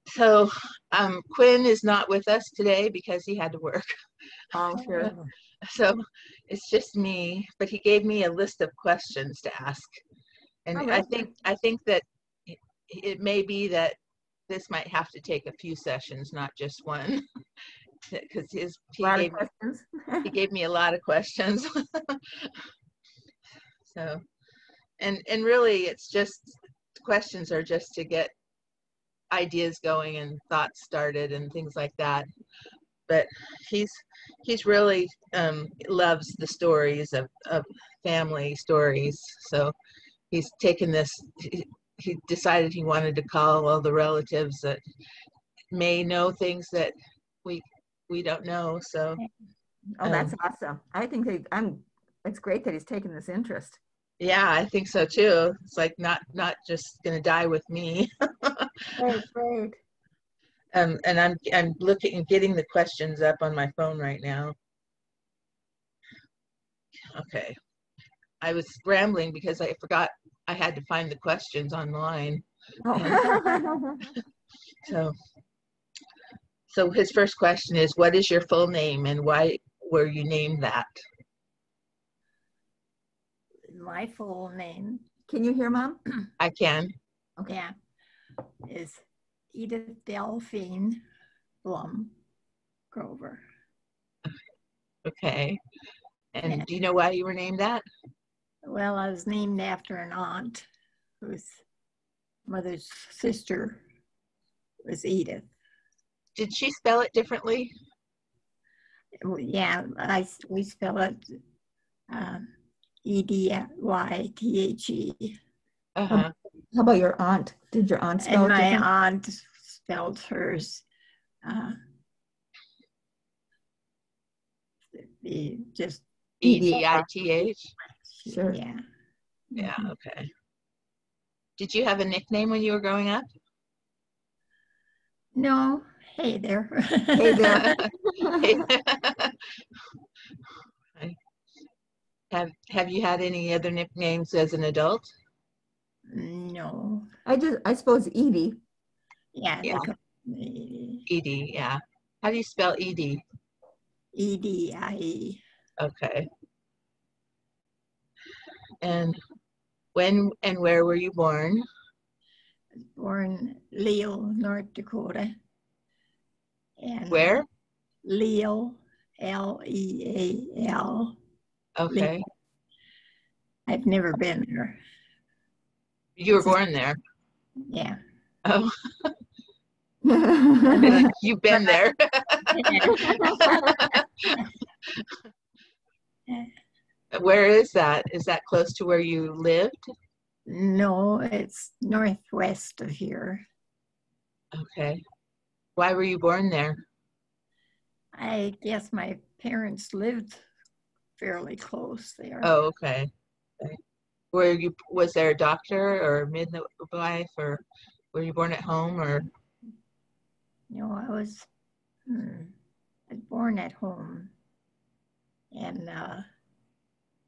So Quinn is not with us today because he had to work. Oh, sure. So it's just me, but he gave me a list of questions to ask. And Oh, I that's think that it may be that this might have to take a few sessions, not just one, because he gave me a lot of questions. So, and really, it's just questions are just to get ideas going and thoughts started and things like that. But he's really loves the stories of family stories. So he's taken this. He decided he wanted to call all the relatives that may know things that we don't know. So oh, that's awesome. I think it's great that he's taken this interest. Yeah, I think so too. It's like not just gonna die with me. Right. And I'm looking and getting the questions up on my phone right now. Okay. I was scrambling because I forgot I had to find the questions online. Oh. So his first question is, what is your full name and why were you named that? My full name. Can you hear, Mom? I can. Okay. Yeah, is Edythe Delphine Blom Grover. Okay. And do you know why you were named that? Well, I was named after an aunt whose mother's sister was Edythe. Did she spell it differently? Yeah, we spell it Edythe. Uh-huh. How about your aunt? Did your aunt spell and it different? My aunt spelled hers just Edythe? Sure. Yeah. Yeah, okay. Did you have a nickname when you were growing up? No. Hey there. Hey there. Have you had any other nicknames as an adult? No. I suppose Edythe. Yeah. Edythe, yeah. How do you spell Edythe? Edythe. Okay. And when and where were you born? Born Leal, North Dakota. And where? Leal, Leal. Okay. Leal. I've never been there. You were born there? Yeah. Oh. You've been there. Where is that? Is that close to where you lived? No, it's northwest of here. Okay. Why were you born there? I guess my parents lived fairly close there. Oh, okay. Was there a doctor or midwife, or were you born at home, or? No, I was born at home, and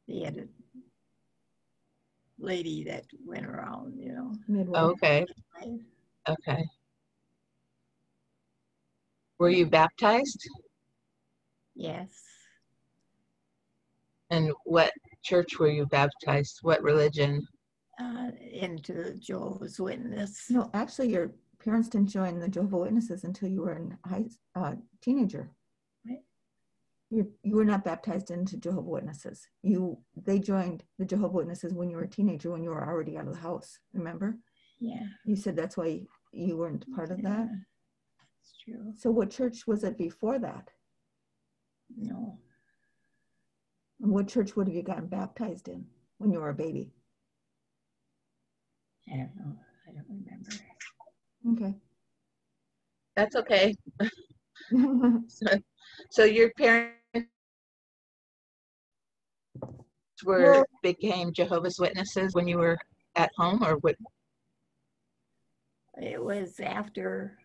they had a lady that went around, Midwife. Okay. Okay. Were you baptized? Yes. And what church were you baptized? What religion? Into Jehovah's Witness. No, actually, your parents didn't join the Jehovah's Witnesses until you were a teenager. Right. You were not baptized into Jehovah's Witnesses. They joined the Jehovah's Witnesses when you were a teenager, when you were already out of the house. Remember? Yeah. You said that's why you weren't part of that. That's true. So what church was it before that? No. And what church would have you gotten baptized in when you were a baby? I don't know. I don't remember. Okay. That's okay. So your parents became Jehovah's Witnesses when you were at home, or what? It was after,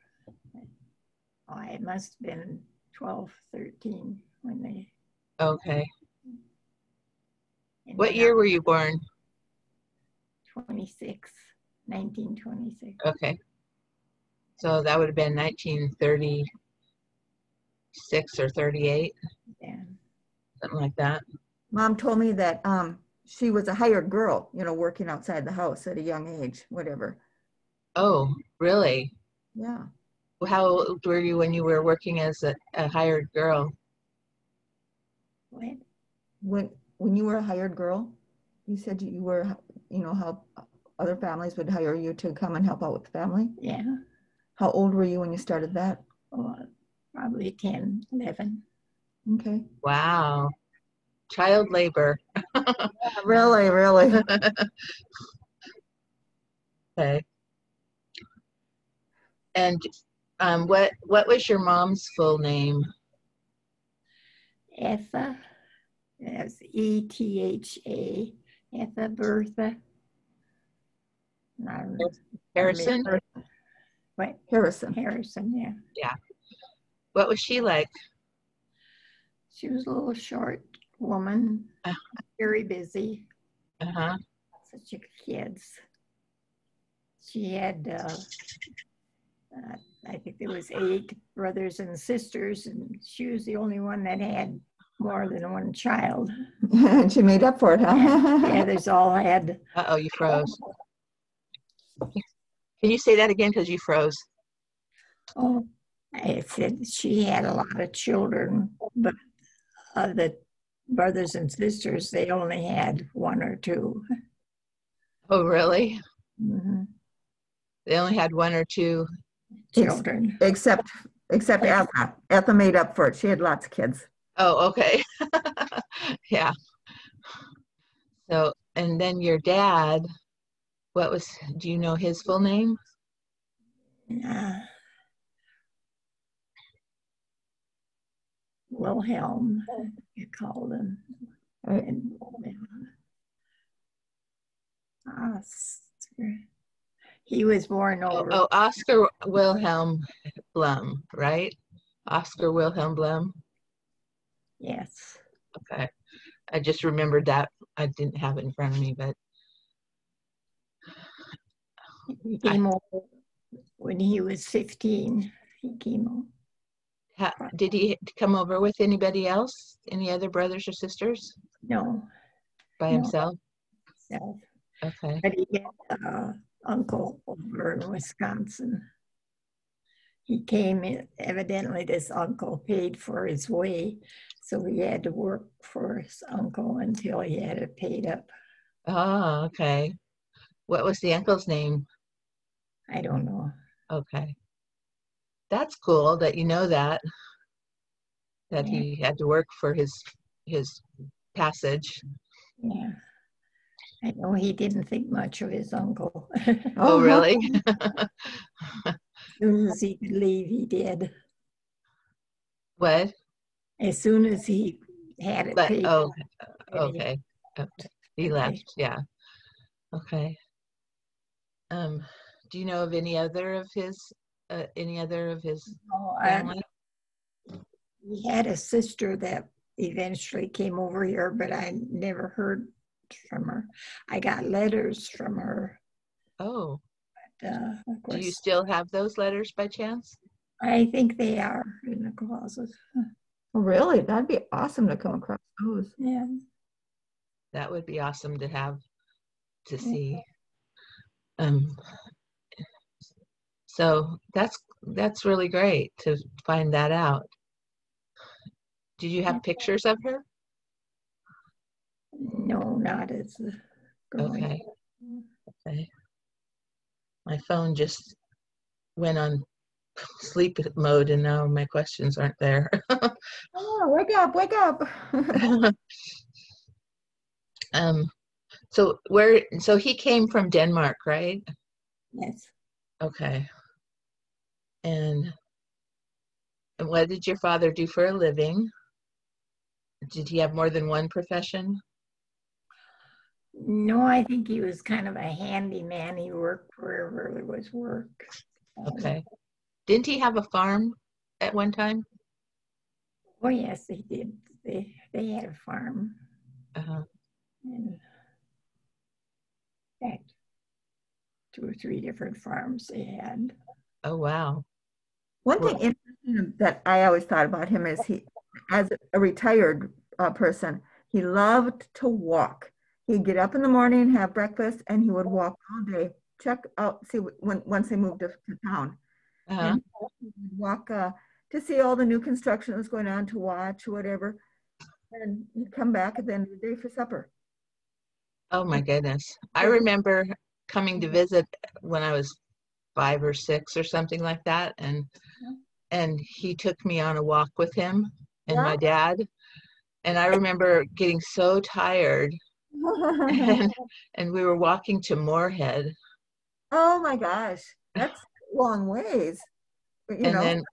it must have been 12, 13 when they. Okay. What year were you born? 1926. Okay. So that would have been 1936 or 38, Yeah. something like that. Mom told me that she was a hired girl, you know, working outside the house at a young age, whatever. Oh, really? Yeah. How old were you when you were working as a hired girl? What? When you were a hired girl, you said you were, you know, help other families would hire you to come and help out with the family. Yeah. How old were you when you started that? Oh, probably 10, 11. Okay. Wow. Child labor. Really, really. Okay. And what was your mom's full name? Edythe. That's Etha. Edythe Bertha. Harrison? What? Harrison. Harrison, yeah. Yeah. What was she like? She was a little short woman, Uh, very busy, uh-huh. such a kids. She had, I think there was 8 brothers and sisters, and she was the only one that had more than one child. And she made up for it, huh? And the others all had. Uh-oh, you froze. Can you say that again? Because you froze. Oh, I said she had a lot of children, but the brothers and sisters, they only had 1 or 2. Oh, really? Mm-hmm. They only had 1 or 2. Children. Except Edythe. Edythe made up for it. She had lots of kids. Oh, okay. Yeah. So, and then your dad, do you know his full name? Wilhelm, you called him. Right. And Oscar. He was born over. Oh, Oscar Wilhelm Blum, right? Oscar Wilhelm Blum. Yes. Okay. I just remembered that. I didn't have it in front of me, but He came over when he was 15. He came over. did he come over with anybody else? Any other brothers or sisters? No. By himself? Himself. Okay. But he had an uncle over in Wisconsin. He came in, evidently this uncle paid for his way, so he had to work for his uncle until he had it paid up. Oh, okay. What was the uncle's name? I don't know. Okay. That's cool that you know that Yeah. he had to work for his passage. Yeah. I know he didn't think much of his uncle. Oh, really? As soon as he could leave, he did. What? As soon as he had it paid. Oh, okay. Okay. He left, yeah. Okay. Do you know of any other of his family? He had a sister that eventually came over here, but I never heard from her. I got letters from her. Oh. But, of course, do you still have those letters by chance? I think they are in the closet. Oh, really? That'd be awesome to come across those. Yeah. That would be awesome to have to Yeah. see. So that's really great to find that out. Did you have pictures of her? No, not as a girl. Okay. Okay. My phone just went on sleep mode and now my questions aren't there. Oh, wake up, wake up. So he came from Denmark, right? Yes. Okay. And what did your father do for a living? Did he have more than one profession? No, I think he was kind of a handyman. He worked wherever there was work. Okay. Didn't he have a farm at one time? Oh, yes, they did. They had a farm. Uh-huh. And in fact, 2 or 3 different farms they had. Oh, wow. One thing interesting that I always thought about him is he, as a retired person, he loved to walk. He'd get up in the morning, have breakfast, and he would walk all day. Check out, see when once they moved to town, Uh-huh. and he would walk to see all the new construction that was going on, to watch whatever, and he'd come back at the end of the day for supper. Oh my goodness. I remember coming to visit when I was 5 or 6 or something like that, and he took me on a walk with him and Yeah. my dad. And I remember getting so tired, and we were walking to Moorhead, Oh my gosh, that's long ways, you and know. then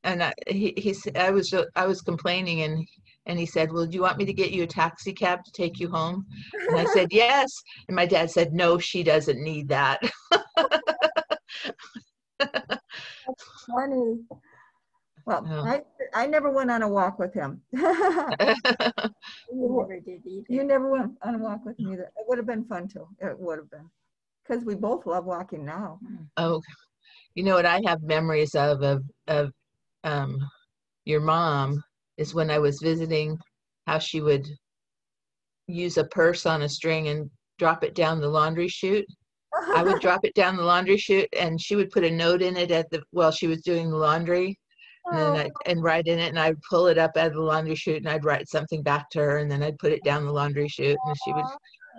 I was complaining, and he said, "Well, do you want me to get you a taxi cab to take you home?" And I said, "Yes." And my dad said, "No, she doesn't need that." Funny. Well, Oh. I never went on a walk with him. You never did either. You never went on a walk with me either. It would have been fun too. It would have been, because we both love walking now. Oh, you know what I have memories of your mom is when I was visiting, how she would use a purse on a string and drop it down the laundry chute. I would drop it down the laundry chute, and she would put a note in it while she was doing the laundry, and then and write in it, and I'd pull it up out of the laundry chute, and I'd write something back to her, and then I'd put it down the laundry chute, and she would,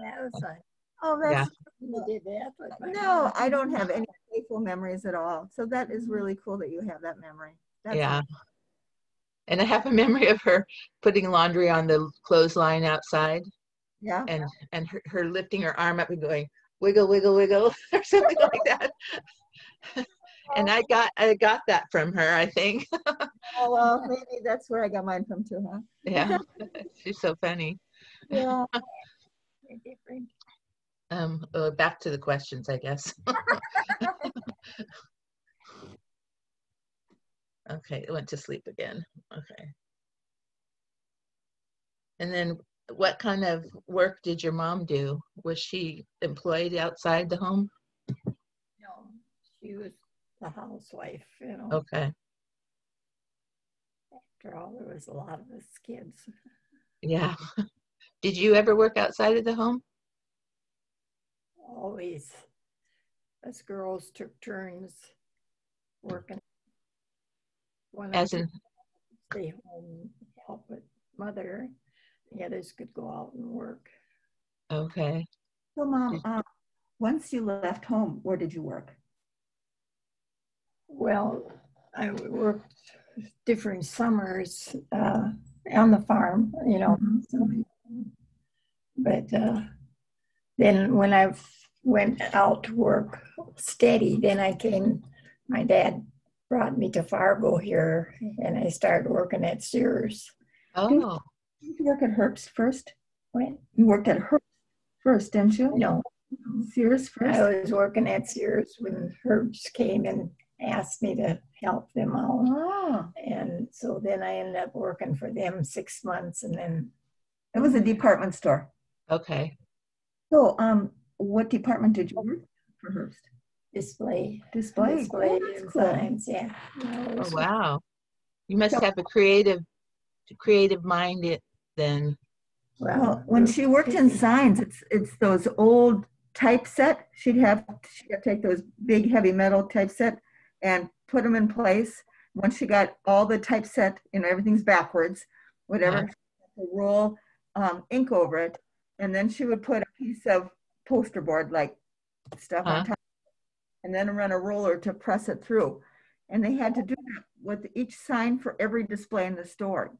That was fun. Oh, yeah. that's You did that with my no, I don't have any playful memories at all. So that is really cool that you have that memory. That's Yeah. awesome. And I have a memory of her putting laundry on the clothesline outside, Yeah. and her lifting her arm up and going, wiggle, wiggle, wiggle, or something like that. And I got that from her, I think. Oh, well, maybe that's where I got mine from too, huh? Yeah, she's so funny. Yeah. They're different. Back to the questions, I guess. Okay, it went to sleep again. Okay. And then what kind of work did your mom do? Was she employed outside the home? No, she was the housewife, you know. Okay. After all, there was a lot of us kids. Yeah. Did you ever work outside of the home? Always. Us girls took turns working. One As of in, us would stay home, help with mother. The others could go out and work. okay. So, Mom, once you left home, where did you work? Well, I worked different summers on the farm, you know. But then when I went out to work steady, then I came, my dad brought me to Fargo here, and I started working at Sears. Oh, Did you work at Herbst first? When? You worked at Herbst first, didn't you? No, Sears first? I was working at Sears when Herbst came and asked me to help them out. Oh, And so then I ended up working for them 6 months, and then it was a department store. okay. So, what department did you work for Herbst? display Display. Oh, that's and cool. signs, yeah. Oh, wow. You must have a creative mind then. Well, when she worked in signs, it's those old typeset. She'd have to take those big heavy metal typeset and put them in place. Once she got all the typeset, everything's backwards, whatever, she had to roll ink over it, and then she would put a piece of poster board like stuff on top, and then run a roller to press it through. And they had to do that with each sign for every display in the store.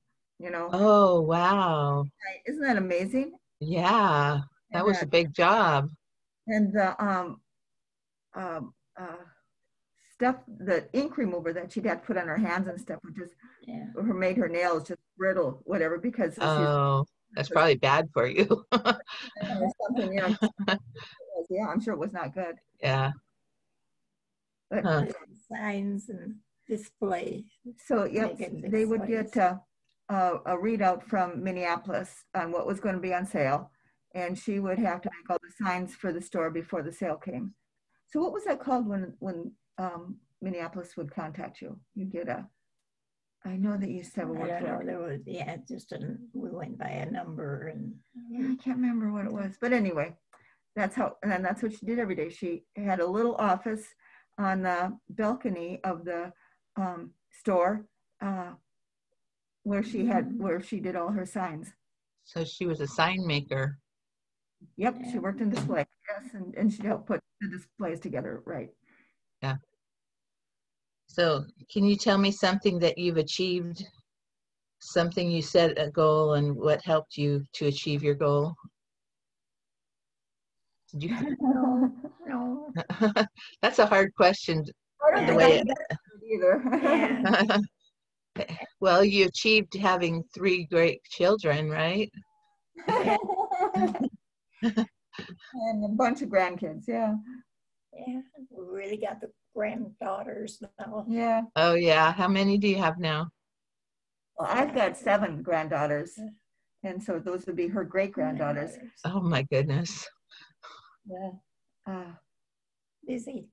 Oh, wow. Isn't that amazing? Yeah, that was a big job. And the stuff, the ink remover that she'd have to put on her hands and stuff, would just made her nails just brittle, whatever, because that's probably bad for you. or something, yeah, I'm sure it was not good. Yeah. But signs and display. So they would get a readout from Minneapolis on what was going to be on sale, and she would have to make all the signs for the store before the sale came. So what was that called when Minneapolis would contact you? You get a, I know they used to have a word I don't for know, it. there was, yeah, just we went by a number and. Yeah, I can't remember what it was. But anyway, that's how, and then that's what she did every day. She had a little office on the balcony of the store where she did all her signs. So she was a sign maker. Yep, she worked in display. Yes, and she helped put the displays together, right? Yeah. So can you tell me something that you've achieved, something you set a goal, and what helped you to achieve your goal? Did you? No. That's a hard question. I don't think I either. Well, you achieved having 3 great children, right? And a bunch of grandkids, yeah. Yeah, we really got the granddaughters now. Yeah. Oh, yeah. How many do you have now? Well, I've got 7 granddaughters, and so those would be her great granddaughters. Oh, my goodness. Yeah. Busy.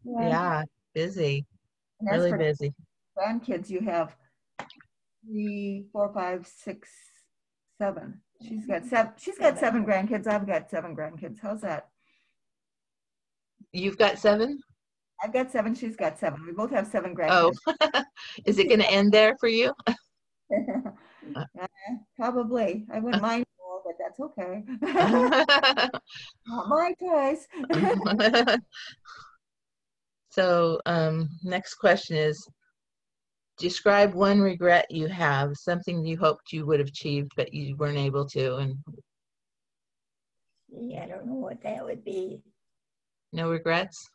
Yeah, busy. And Really busy. Grandkids, you have 3, 4, 5, 6, 7. She's got 7. She's got 7 grandkids. I've got 7 grandkids. How's that? You've got 7? I've got 7. She's got 7. We both have 7 grandkids. Oh, is it going to end there for you? Probably. I wouldn't mind more, but that's okay. Not my choice. So, next question is, describe one regret you have, something you hoped you would have achieved, but you weren't able to. And yeah, I don't know what that would be. no regrets?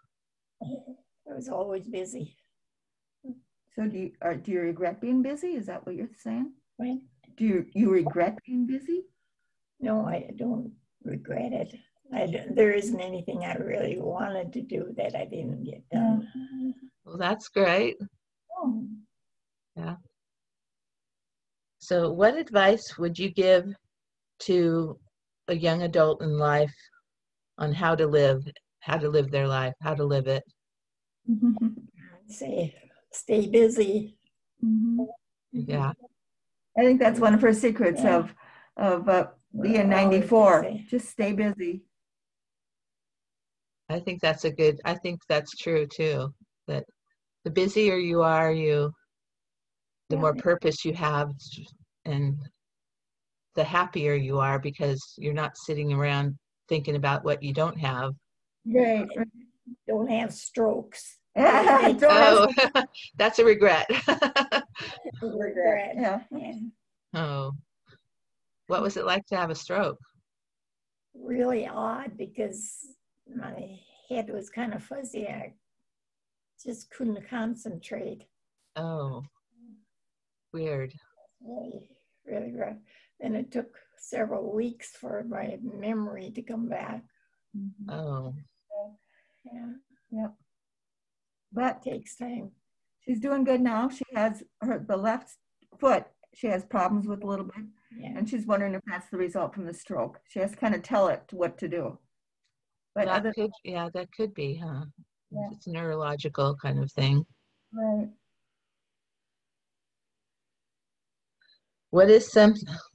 I was always busy. So do you regret being busy? Is that what you're saying? Right? Do you regret being busy? No, I don't regret it. There isn't anything I really wanted to do that I didn't get done. Well, that's great. Oh. Yeah. So what advice would you give to a young adult in life on how to live their life, how to live it? I'd say stay busy. Yeah. I think that's one of her secrets of being 94. Just stay busy. I think that's true too. That the busier you are, the more purpose you have, and the happier you are because you're not sitting around thinking about what you don't have. Right. Don't have strokes. Oh, that's a regret. Regret. Yeah. Oh, what was it like to have a stroke? Really odd because my head was kind of fuzzy. I just couldn't concentrate. Oh, weird. Really, really rough. And it took several weeks for my memory to come back. Oh. Yeah. But it takes time. She's doing good now. She has the left foot. She has problems with a little bit. Yeah. And she's wondering if that's the result from the stroke. She has to kind of tell it what to do. But that could be, huh? Yeah. It's a neurological kind of thing. Right.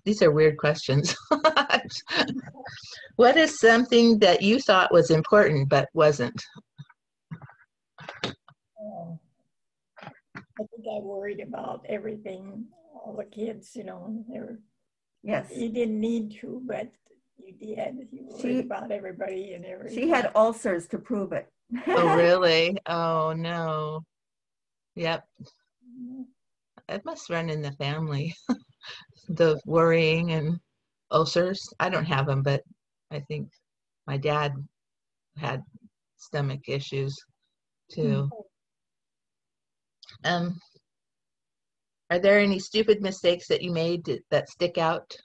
These are weird questions. What is something that you thought was important but wasn't? I think I worried about everything, all the kids, they were. Yes. You didn't need to, but you did. You worried about everybody and everything. She had ulcers to prove it. Oh, really? Oh, no. Yep. It must run in the family. The worrying and ulcers. I don't have them, but I think my dad had stomach issues too. Are there any stupid mistakes that you made that stick out?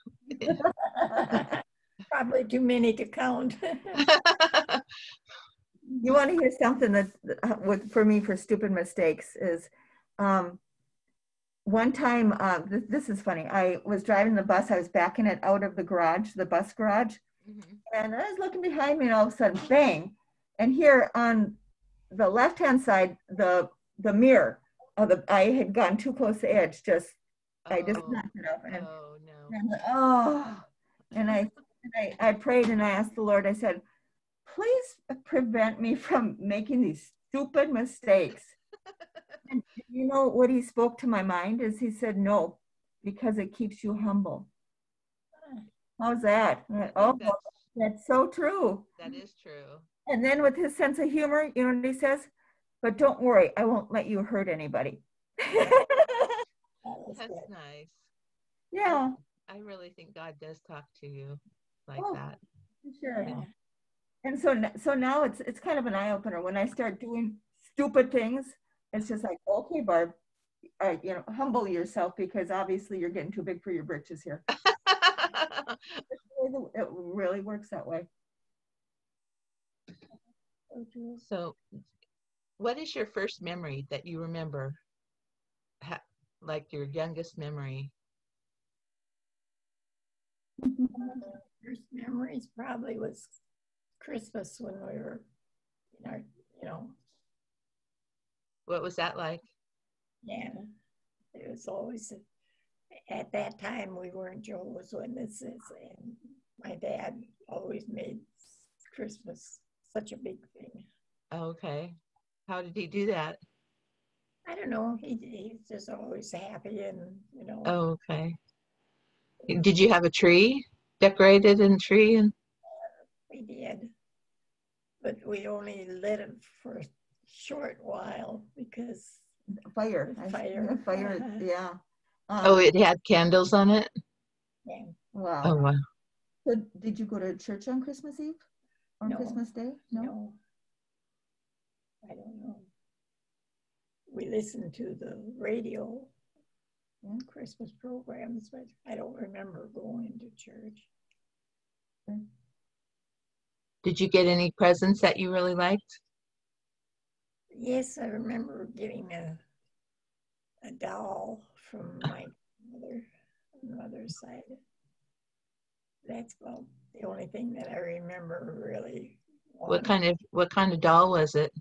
Probably too many to count. You want to hear something that for me for stupid mistakes is one time, this is funny. I was driving the bus. I was backing it out of the garage, the bus garage. And I was looking behind me and all of a sudden, bang. And here on the left-hand side, the mirror of I had gone too close to the edge. I just knocked it off. And, oh no. and oh, and I prayed and I asked the Lord, I said, please prevent me from making these stupid mistakes. And you know what he spoke to my mind is he said, no, because it keeps you humble. How's that? Oh, that's so true. That is true. And then with his sense of humor, you know what he says? But don't worry, I won't let you hurt anybody. That's nice. Yeah. I really think God does talk to you like that. Sure. Yeah. And so now it's kind of an eye opener when I start doing stupid things. It's just like, okay, Barb, humble yourself because obviously you're getting too big for your britches here. It really works that way. So, what is your first memory that you remember? Like your youngest memory? First memories probably was Christmas when we were in our, What was that like? Yeah, it was always, at that time we weren't Jehovah's Witnesses, and my dad always made Christmas such a big thing. Okay. How did he do that? I don't know. He's just always happy and, Oh, okay. Did you have a tree? Decorated in tree? And we did. But we only lit it for a short while because fire, yeah. It had candles on it? Yeah. Wow. Oh, wow. So did you go to church on Christmas Eve? On Christmas Day? No. I don't know. We listened to the radio Christmas programs, but I don't remember going to church. Did you get any presents that you really liked? Yes, I remember getting a doll from my mother's side. That's about the only thing that I remember really. What kind of doll was it?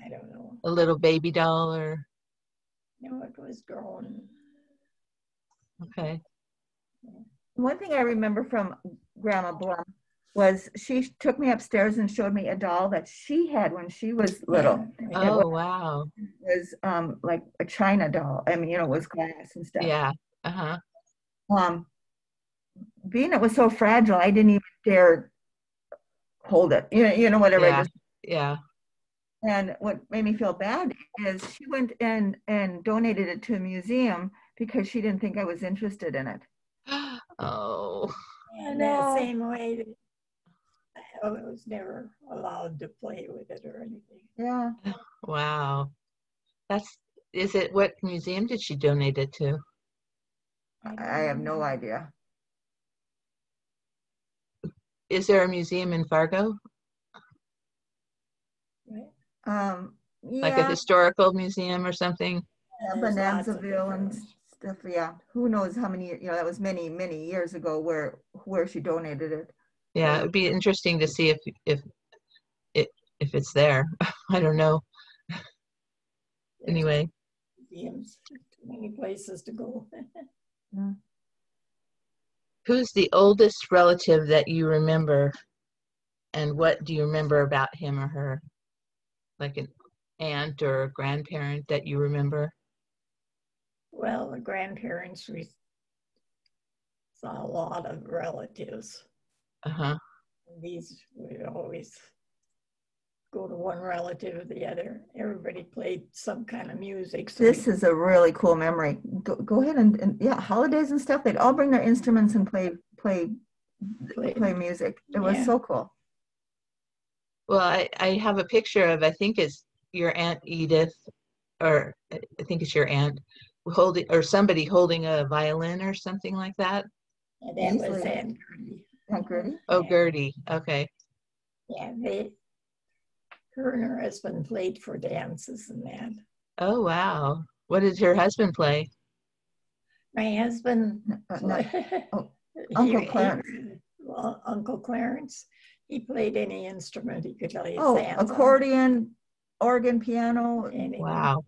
I don't know. A little baby doll or? No, it was grown. Okay. One thing I remember from Grandma Blom was she took me upstairs and showed me a doll that she had when she was little. Oh, wow. It was like a China doll. I mean, it was glass and stuff. Yeah. Uh-huh. Being it was so fragile, I didn't even dare hold it. Whatever. Yeah. Yeah. And what made me feel bad is she went and donated it to a museum because she didn't think I was interested in it. Oh. And the same way, I was never allowed to play with it or anything. Yeah. Wow. What museum did she donate it to? I have no idea. Is there a museum in Fargo? Yeah. Like a historical museum or something? Yeah, Bonanzaville and stuff. Yeah. Who knows how many, that was many, many years ago where she donated it. Yeah, it would be interesting to see if it's there. I don't know. Anyway. Museums, too many places to go. Yeah. Who's the oldest relative that you remember, and what do you remember about him or her? Like an aunt or a grandparent that you remember? Well, the grandparents, we saw a lot of relatives. Uh-huh. These, we always go to one relative or the other. Everybody played some kind of music. So this is a really cool memory. Go ahead and holidays and stuff. They'd all bring their instruments and play music. It was so cool. Well, I have a picture of, I think it's your Aunt Edythe, or I think it's your aunt somebody holding a violin or something like that. And that was Aunt Gertie. Aunt Gertie? Oh, Gertie. Okay. Yeah, her and her husband played for dances and that. Oh, wow. What did her husband play? My husband, Uncle Clarence. Uncle Clarence, he played any instrument he could lay his hands accordion, organ, piano. Anything. Wow.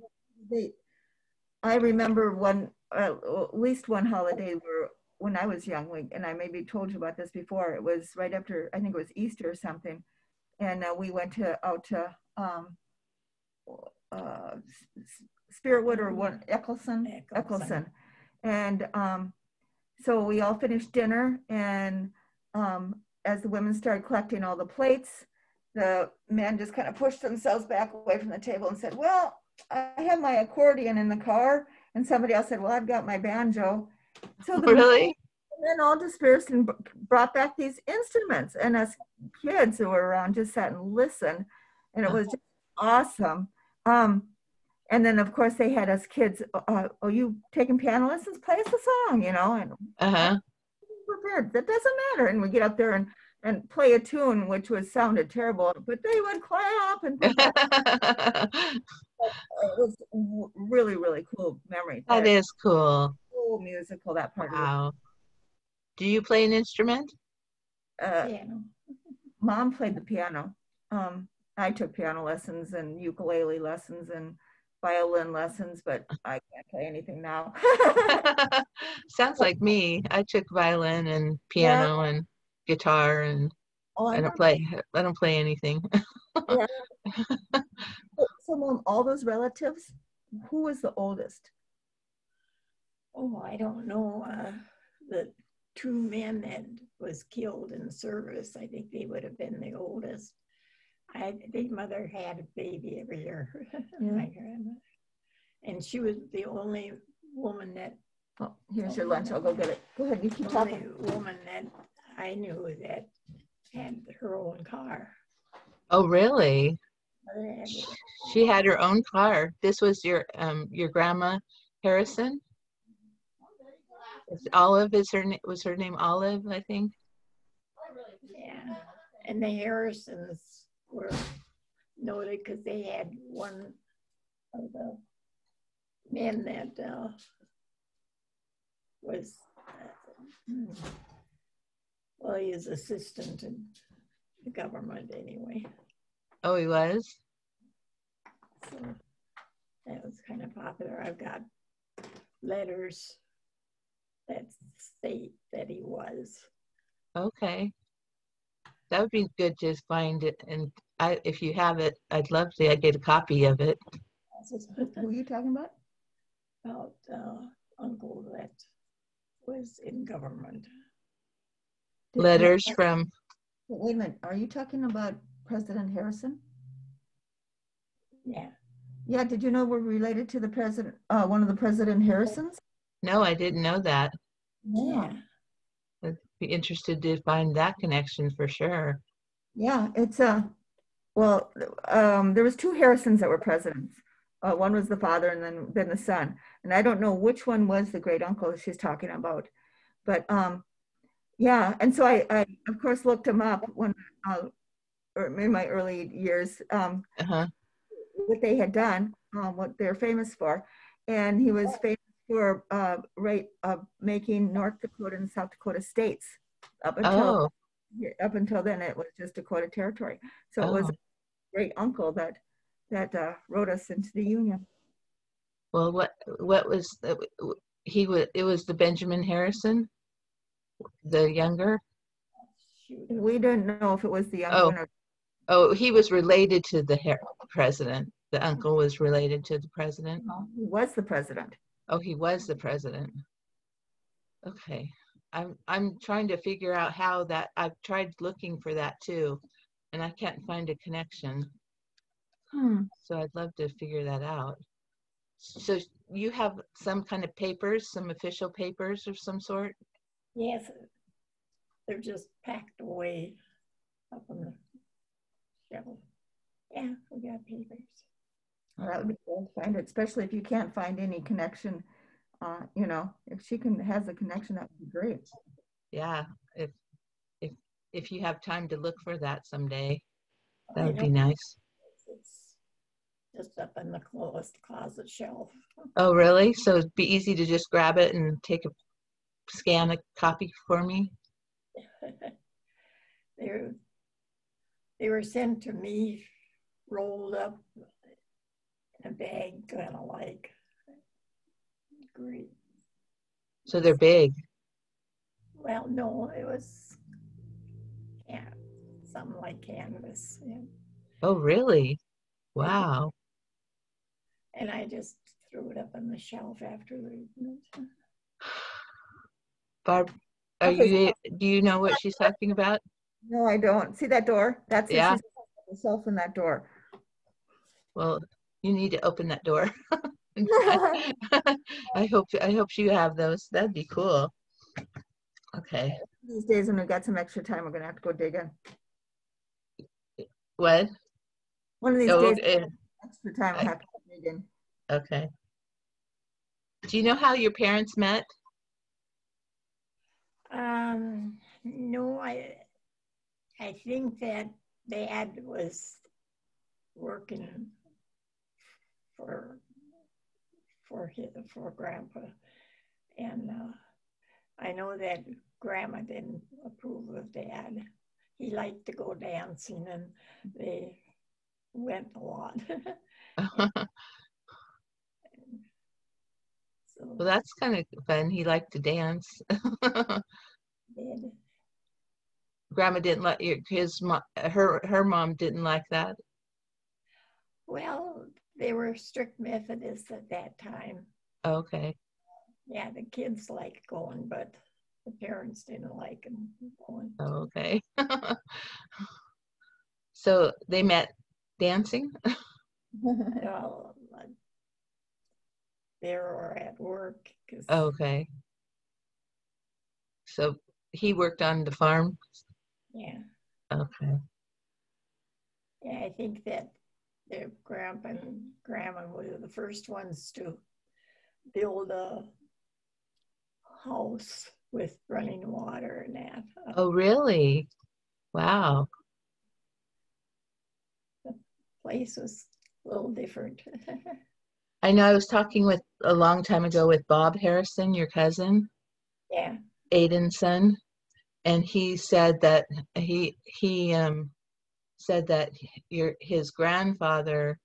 I remember at least one holiday when I was young, and I maybe told you about this before. It was right after, I think it was Easter or something, and we went out to Spiritwood or what, Eccleston, and so we all finished dinner, and as the women started collecting all the plates, the men just kind of pushed themselves back away from the table and said, well, I have my accordion in the car. And somebody else said, well, I've got my banjo. So the men all dispersed and brought back these instruments. And us kids who were around just sat and listened. And it was just awesome. And then, of course, they had us kids, oh, you taking piano lessons? Play us a song, you know. And prepared. That doesn't matter. And we get up there and play a tune, which sounded terrible, but they would clap. And it was really, really cool memory. That is cool. Cool musical, that part. Wow. Do you play an instrument? Piano. Mom played the piano. I took piano lessons and ukulele lessons and violin lessons, but I can't play anything now. Sounds like me. I took violin and piano and guitar, and I don't play anything. Yeah. So Mom, all those relatives, who was the oldest? Oh, I don't know. The two men that was killed in service, I think they would have been the oldest. Their mother had a baby every year, my grandma. And she was the only woman that... Oh, here's your lunch. I'll go get it. Go ahead, you keep talking. The only woman that I knew that had her own car. Oh, really? She had her own car. This was your grandma Harrison? Olive was her name Olive, I think? Yeah, and the Harrisons were noted because they had one of the men that was, well, he was assistant in the government anyway. Oh, he was? So that was kind of popular. I've got letters that state that he was. Okay. That would be good to find it. And if you have it, I'd love to get a copy of it. Who are you talking about? About uncle that was in government. Letters from... Wait a minute. Are you talking about President Harrison? Yeah. Yeah, did you know we're related to the president, one of the President Harrisons? No, I didn't know that. Yeah. I'd be interested to find that connection for sure. Yeah, it's well, there was two Harrisons that were presidents. One was the father and then the son. And I don't know which one was the great uncle she's talking about. But yeah, and so I of course looked him up when or in my early years, what they had done, what they're famous for. And he was famous for making North Dakota and South Dakota states. Up until then, it was just Dakota Territory. So it was a great uncle that wrote us into the Union. Well, what was it was the Benjamin Harrison, the younger? We didn't know if it was the younger one. Oh, he was related to the president. The uncle was related to the president. No, he was the president. Oh, he was the president. Okay. I'm trying to figure out how that, I've tried looking for that too, and I can't find a connection. So I'd love to figure that out. So you have some kind of papers, some official papers of some sort? Yes, they're just packed away up on the shelf. Yeah, we got papers. That would be cool to find it, especially if you can't find any connection. You know, if she has a connection, that would be great. Yeah, if you have time to look for that someday, that would be nice. It's just up in the closet shelf. Oh, really? So it'd be easy to just grab it and scan a copy for me? They were sent to me rolled up a bag, kind of like great. So they're big. Well, no, it was something like canvas. Yeah. Oh, really? Wow. And I just threw it up on the shelf after reading it. Barb, Okay. do you know what she's talking about? No, I don't. See that door? That's her. Yeah. She's herself in that door. Well, you need to open that door. I hope you have those. That'd be cool. Okay. These days when we've got some extra time, we're gonna have to go digging. What? One of these Oh, days, extra time, we'll have to go digging. okay. Do you know how your parents met? No, I think that Dad was working for Grandpa, and I know that Grandma didn't approve of Dad. He liked to go dancing, and they went a lot. So, Well, that's kind of fun. He liked to dance. did. Grandma didn't let her mom didn't like that. Well, they were strict Methodists at that time. Okay. Yeah, the kids liked going, but the parents didn't like them going. Okay. So they met dancing? Well, they were at work. Okay. So he worked on the farm? Yeah. Okay. Yeah, I think that their grandpa and grandma were the first ones to build a house with running water and that. Oh, really? Wow. The place was a little different. I know I was talking with a long time ago with Bob Harrison, your cousin, Yeah. Aiden's son, and he said that he said that his grandfather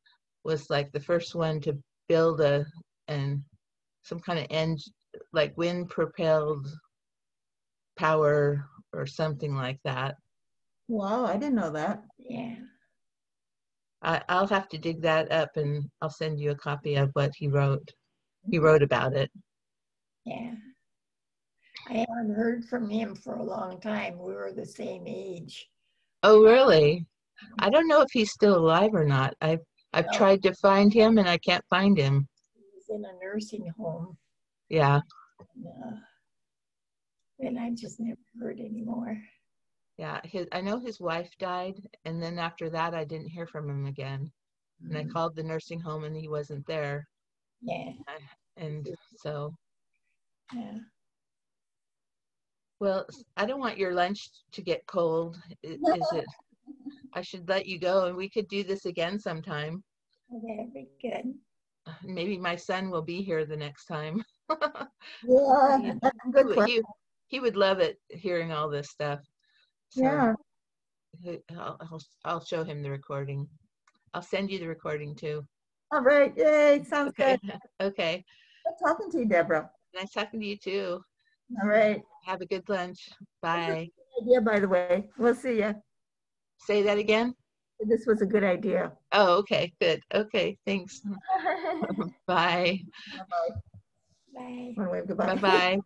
was like the first one to build some kind of engine, like wind propelled power or something like that. Wow, I didn't know that. Yeah. I'll have to dig that up and I'll send you a copy of what he wrote. He wrote about it. Yeah. I haven't heard from him for a long time. We were the same age. Oh, really? I don't know if he's still alive or not. I've tried to find him and I can't find him. He was in a nursing home. Yeah. And I just never heard anymore. Yeah, I know his wife died, and then after that, I didn't hear from him again. And I called the nursing home, and he wasn't there. Yeah. And so. Yeah. Well, I don't want your lunch to get cold. Is it? I should let you go, and we could do this again sometime. That'd be good. Maybe my son will be here the next time. Yeah, that's a good question. He would love it, hearing all this stuff. So yeah. I'll show him the recording. I'll send you the recording too. All right. Yay. Sounds good. Okay. Good talking to you, Debra. Nice talking to you too. All right. Have a good lunch. Bye. Good idea, by the way. We'll see you. Say that again. This was a good idea. Oh, okay. Good. Okay. Thanks. Bye. Bye-bye. Bye. Want to wave goodbye? Bye-bye.